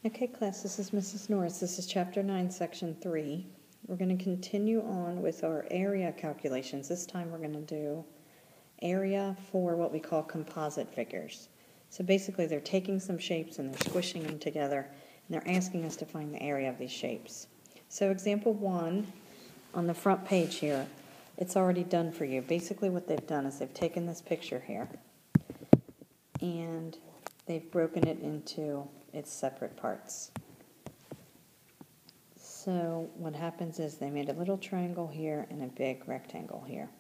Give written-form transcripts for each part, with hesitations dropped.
Okay, class, this is Mrs. Norris. This is Chapter 9, Section 3. We're going to continue on with our area calculations. This time we're going to do area for what we call composite figures. So basically they're taking some shapes and they're squishing them together, and they're asking us to find the area of these shapes. So example 1, on the front page here, it's already done for you. Basically what they've done is they've taken this picture here, and they've broken it into its separate parts. So what happens is they made a little triangle here and a big rectangle here.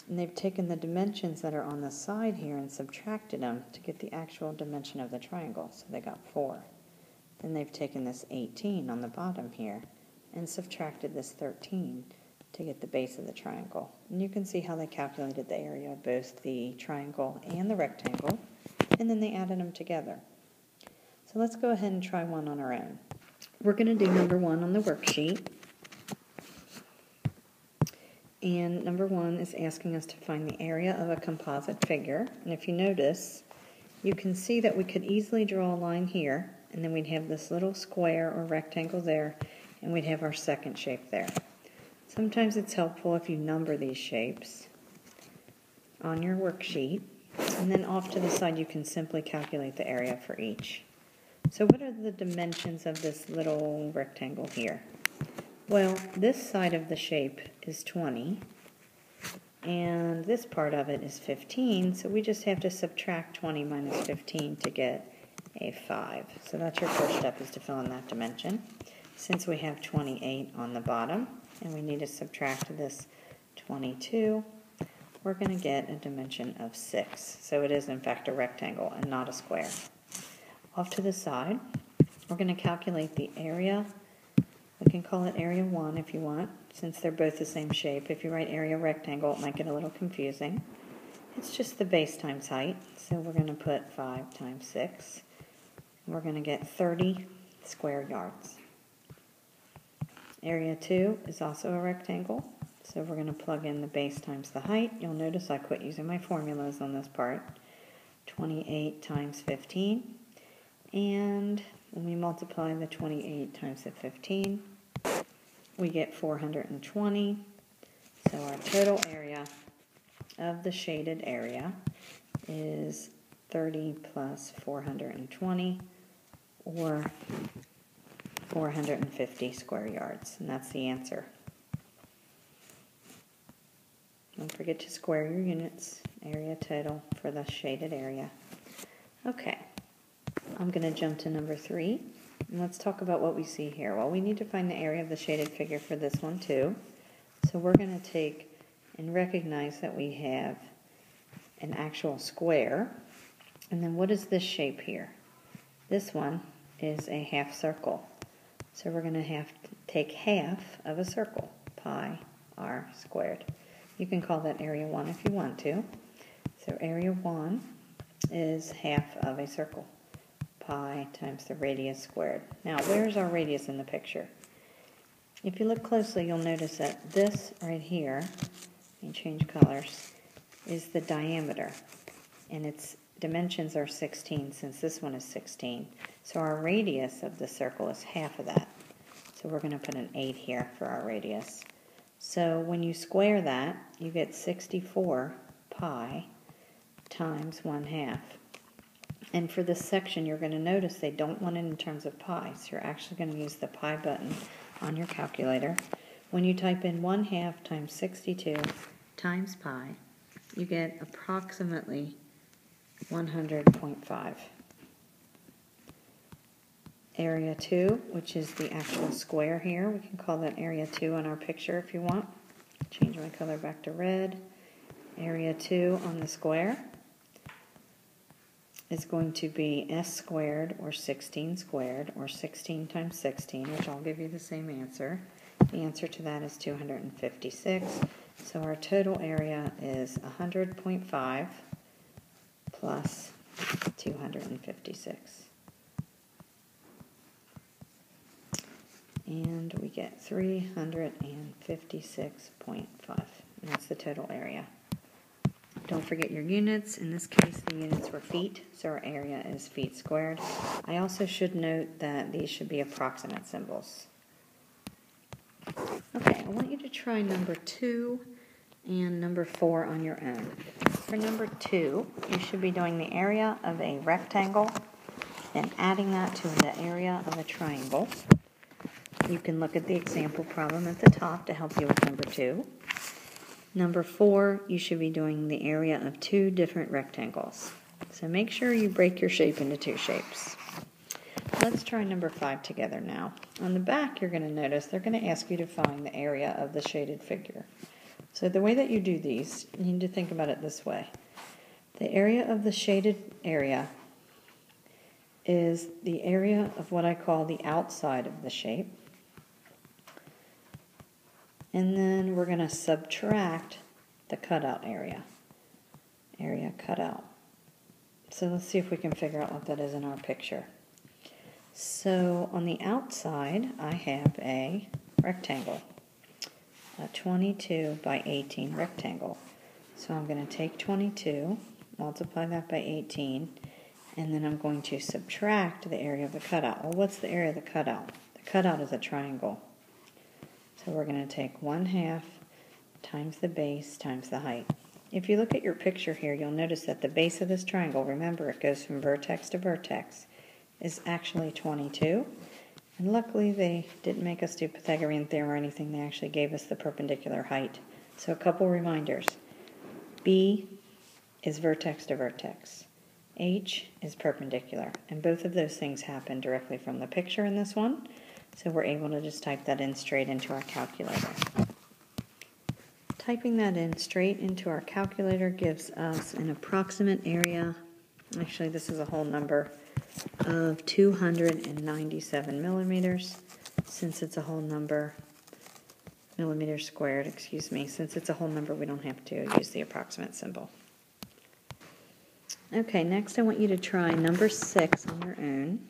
And they've taken the dimensions that are on the side here and subtracted them to get the actual dimension of the triangle. So they got 4. Then they've taken this 18 on the bottom here and subtracted this 13 to get the base of the triangle. And you can see how they calculated the area of both the triangle and the rectangle, and then they added them together. So let's go ahead and try one on our own. We're going to do number 1 on the worksheet. And number 1 is asking us to find the area of a composite figure. And if you notice, you can see that we could easily draw a line here, and then we'd have this little square or rectangle there, and we'd have our second shape there. Sometimes it's helpful if you number these shapes on your worksheet, and then off to the side you can simply calculate the area for each. So what are the dimensions of this little rectangle here? Well, this side of the shape is 20, and this part of it is 15, so we just have to subtract 20 minus 15 to get a 5. So that's your first step, is to fill in that dimension. Since we have 28 on the bottom, and we need to subtract this 22, we're going to get a dimension of 6. So it is in fact a rectangle and not a square. Off to the side, we're going to calculate the area. We can call it area 1 if you want, since they're both the same shape. If you write area rectangle, it might get a little confusing. It's just the base times height, so we're going to put 5 times 6. And we're going to get 30 square yards. Area 2 is also a rectangle, so we're going to plug in the base times the height. You'll notice I quit using my formulas on this part. 28 times 15, and when we multiply the 28 times the 15, we get 420. So our total area of the shaded area is 30 plus 420, or 450 square yards, and that's the answer. Don't forget to square your units, area total for the shaded area. Okay, I'm going to jump to number 3, and let's talk about what we see here. Well, we need to find the area of the shaded figure for this one too. So we're going to take and recognize that we have an actual square, and then what is this shape here? This one is a half circle. So we're going to have to take half of a circle, pi r squared. You can call that area 1 if you want to. So area 1 is half of a circle, pi times the radius squared. Now, where's our radius in the picture? If you look closely, you'll notice that this right here, and change colors, is the diameter, and its dimensions are 16, since this one is 16. So our radius of the circle is half of that. So we're going to put an 8 here for our radius. So when you square that, you get 64 pi times 1/2. And for this section, you're going to notice they don't want it in terms of pi, so you're actually going to use the pi button on your calculator. When you type in 1/2 times 62 times pi, you get approximately 100.5. Area 2, which is the actual square here, we can call that area 2 on our picture if you want. Change my color back to red. Area 2 on the square is going to be s squared, or 16 squared, or 16 times 16, which I'll give you the same answer. The answer to that is 256. So our total area is 100.5 plus 256. And we get 356.5, and that's the total area. Don't forget your units. In this case, the units were feet, so our area is feet squared. I also should note that these should be approximate symbols. Okay, I want you to try number 2 and number 4 on your own. For number 2, you should be doing the area of a rectangle and adding that to the area of a triangle. You can look at the example problem at the top to help you with number 2. Number 4, you should be doing the area of 2 different rectangles. So make sure you break your shape into 2 shapes. Let's try number 5 together now. On the back, you're going to notice they're going to ask you to find the area of the shaded figure. So the way that you do these, you need to think about it this way. The area of the shaded area is the area of what I call the outside of the shape. And then we're going to subtract the cutout area. Area cutout. So let's see if we can figure out what that is in our picture. So on the outside, I have a rectangle. A 22 by 18 rectangle. So I'm going to take 22, multiply that by 18, and then I'm going to subtract the area of the cutout. Well, what's the area of the cutout? The cutout is a triangle. So we're going to take 1/2 times the base times the height. If you look at your picture here, you'll notice that the base of this triangle, remember it goes from vertex to vertex, is actually 22. And luckily they didn't make us do Pythagorean theorem or anything, they actually gave us the perpendicular height. So a couple reminders. B is vertex to vertex. H is perpendicular. And both of those things happen directly from the picture in this one. So we're able to just type that in straight into our calculator. Typing that in straight into our calculator gives us an approximate area, actually this is a whole number, of 297 millimeters. Since it's a whole number, millimeters squared, excuse me, since it's a whole number we don't have to use the approximate symbol. Okay, next I want you to try number 6 on your own.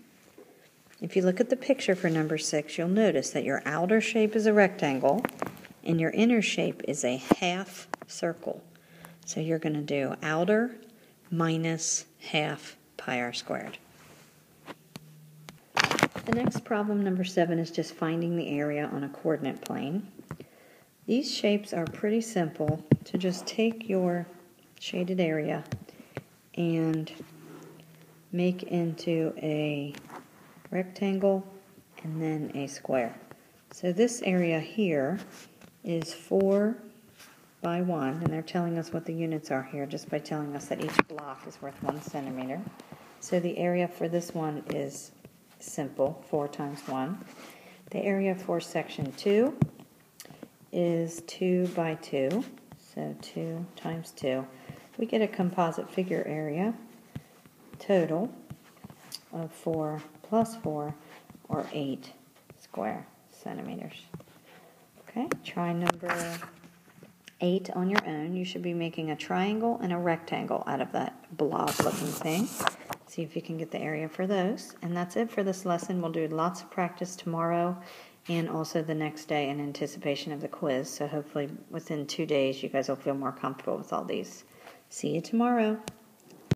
If you look at the picture for number 6, you'll notice that your outer shape is a rectangle and your inner shape is a half circle. So you're going to do outer minus half pi r squared. The next problem, number 7, is just finding the area on a coordinate plane. These shapes are pretty simple to just take your shaded area and make into a rectangle and then a square. So this area here is 4 by 1, and they're telling us what the units are here just by telling us that each block is worth 1 centimeter. So the area for this one is simple, 4 times 1. The area for section 2 is 2 by 2, so 2 times 2. We get a composite figure area total of 4 plus 4, or 8 square centimeters. Okay, try number 8 on your own. You should be making a triangle and a rectangle out of that blob-looking thing. See if you can get the area for those. And that's it for this lesson. We'll do lots of practice tomorrow and also the next day in anticipation of the quiz. So hopefully within 2 days you guys will feel more comfortable with all these. See you tomorrow.